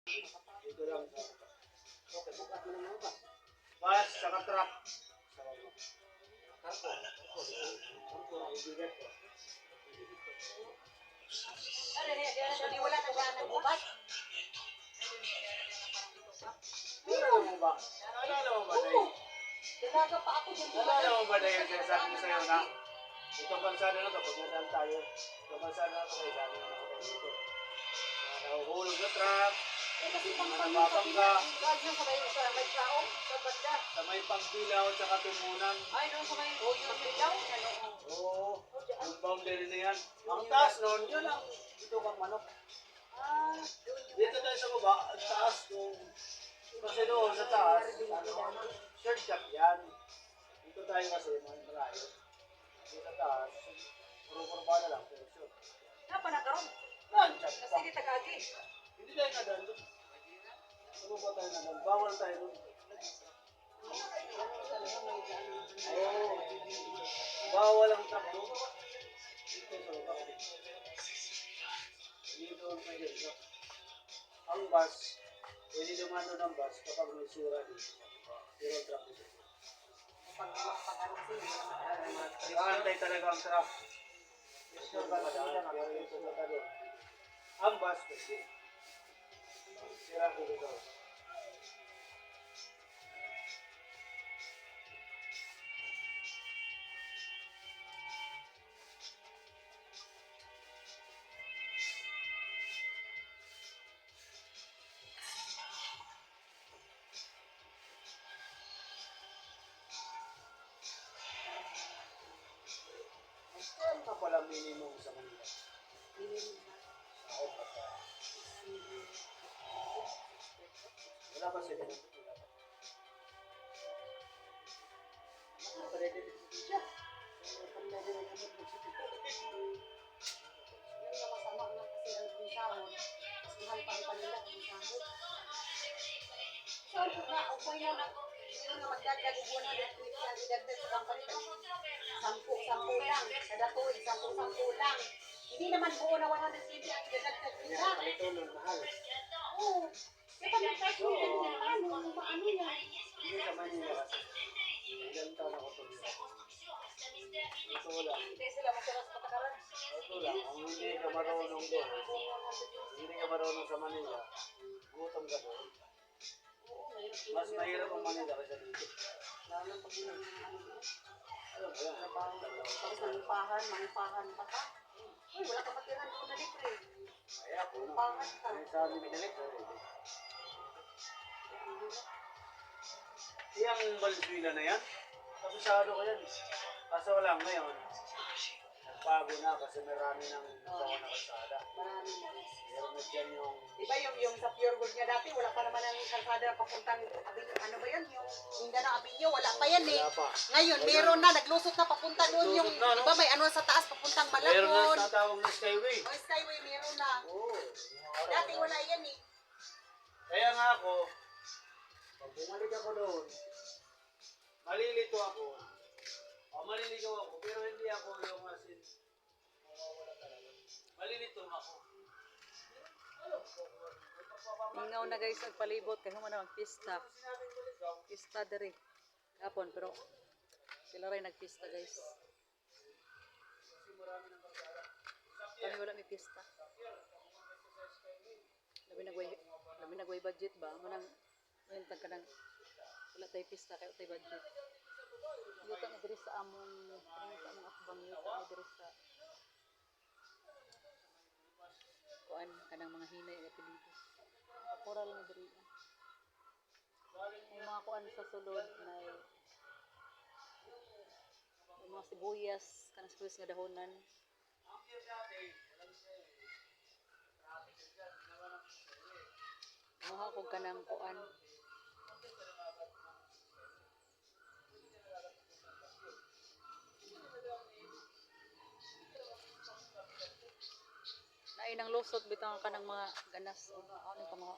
Dito lang sa... Okay, bukas mo lang ba? Bus, saka truck. Karpo. Karpo, ang bigat ko. So, di wala na gana ng ubat? Nalala mo ba? Nalala mo ba, Day? Dalaga pa ako dyan. Nalala mo ba, Day, yung sinasabi ko sa'yo na itong kalsada na ito, pag nadaan tayo, itong kalsada na ito, may dami na ako dito. Nahuhulog na truck, Kasi pang nababangga, yung sa may tao, sa banda. sa may pagbilaw at saka timunan. Ay, doon sa may yung bilaw. Oo, yung boundary na yan. Ang taas nun, yun ang ito kang manok. Dito tayo sa baba, ang taas nung kasi doon sa taas, shortcut yan. Dito tayo kasi, malayo. Dito sa taas, puro-puro na lang, pero short. Nga pa nagkaroon. Nandiyan Kasi pa. di tagadi. Hindi tayo nadaan doon. Ano ba tayo nadaan? Bawal tayo doon. Oo. Bawal ang truck doon. Dito sa baba. Dito ang may dito. Ang bus, pwede dumano ng bus kapag may sura dito. Pero ang truck dito. Kaantay talaga ang truck. Sure ka na daan, pero yung pumunta doon. Ang bus pwede. Sira dito daw. Saan ka pala minimum sa Manila? Sahod pa sa... Wala ba sila? Wala ba? Pwede dito siya. Yan yung masama na kasi ang pisahon. Mas mahal pa rin nila ang pisahon. Saan na, okay na na. Yun nga magdagdag ubuan na dito yan. Idagdag sa company. 10 lang. Kada tuwid, 10 lang. Hindi naman buo na 150 ang idagdag nila. Palitunon, mahal. Oo. Kaya pag nag-tax nila nila, ano yan? Hindi sa Manila kasi. Ilang taon ako ito dito. Ito lang. Hindi sila magkakas patakaran. Ito lang. Kung hindi ka marunong doon, hindi ka marunong sa Manila, gutom ka doon. Mas mahirap ang Manila kaysa dito. Lalo pag yun. Alam mo yan. Tapos mangipahan pa ka. Uy, wala ka matiran doon na libre. Kaya po na. Mangipahan ka. May sabi binalik. Yang Valenzuela na yan? Kabisado ko yan. Kaso wala ngayon. Nagpago na kasi marami ng nagawa na kalsada. Marami na. Meron na dyan yung... Diba yung sa Pure Gold nga dati, wala pa naman ang kalsada papuntang, ano ba yan? Yung Mindanao Avenue, wala pa yan eh. Wala pa. Ngayon, meron na, naglusot na papunta doon yung, Naglusot na, no? diba may ano sa taas papuntang Meron na Malabon. tatawag na Skyway. O Skyway, meron na. Oo. Dati wala yan eh. Kaya nga ako, pag bumalik ako doon, malilito ako. O maliligaw ako, pero hindi ako yung asin. Mawawala talaga. Malilito ako. Mingaw na guys ang palibot kay human ang pista. Pista diri. Kapon pero sila rin nagpista guys. Kami wala may pista. Labi nagway budget ba? Manang yun tag kanang wala tay pista kay tay budget. Yuta na diri sa among akbang yuta na diri sa kuan kanang mga hinay nga pilido. Coral na diri. May mga kuan sa sulod na may mga sibuyas kanang sibuyas nga dahonan. Muha kog kanang kuan. Nainang lusot bitang kanang mga ganas o ano pa mga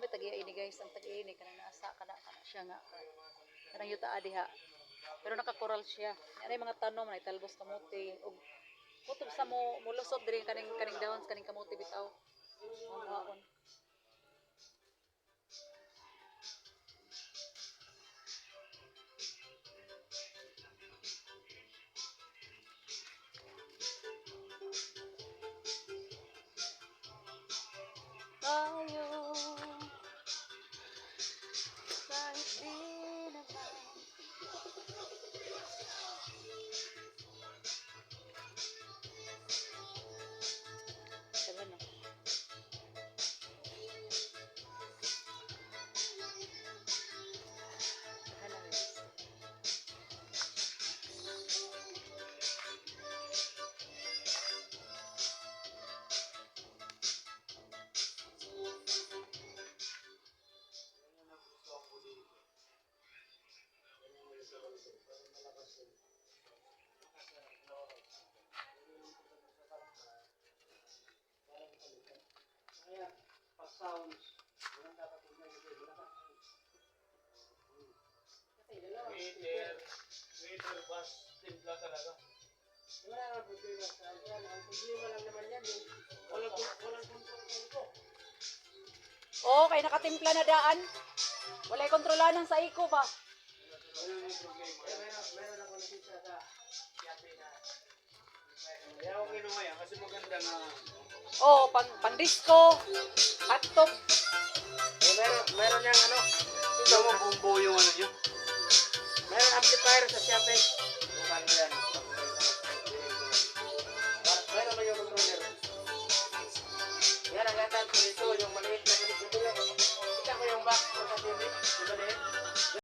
Grabe tagi ini guys, ang tagi ini kanang naasa kana siya nga. Kanang yuta diha. Pero naka-coral siya. Yan ay mga tanom na italbos kamote ug kutob sa mo mulusot diri kaning dahon kaning kamote bitaw. Ang haon. Tayo kahit di naman sabi na Hala, guys. Kaya, pag sounds, walang dapat kung may kasi wala ka. Waiter, bus, timpla talaga. Wala nga problema sa akin. Ang problema lang naman yan yung walang kontrol ko. Oo, kay nakatimpla na daan. Walay kontrolanan sa iko ba? Meron yung problema. Meron ako nakita sa cafe na. Kaya ako kinuha yan kasi maganda nga. Oo, pang disco, hotdog. Meron yung ano. Ito mo kung buo yung ano nyo. Meron amplifier sa cafe. Kung ano yan. Meron na yung controller. Yan ang gatan ko dito. Yung maliit na ganito. Kita mo yung box sa TV. Yung maliit.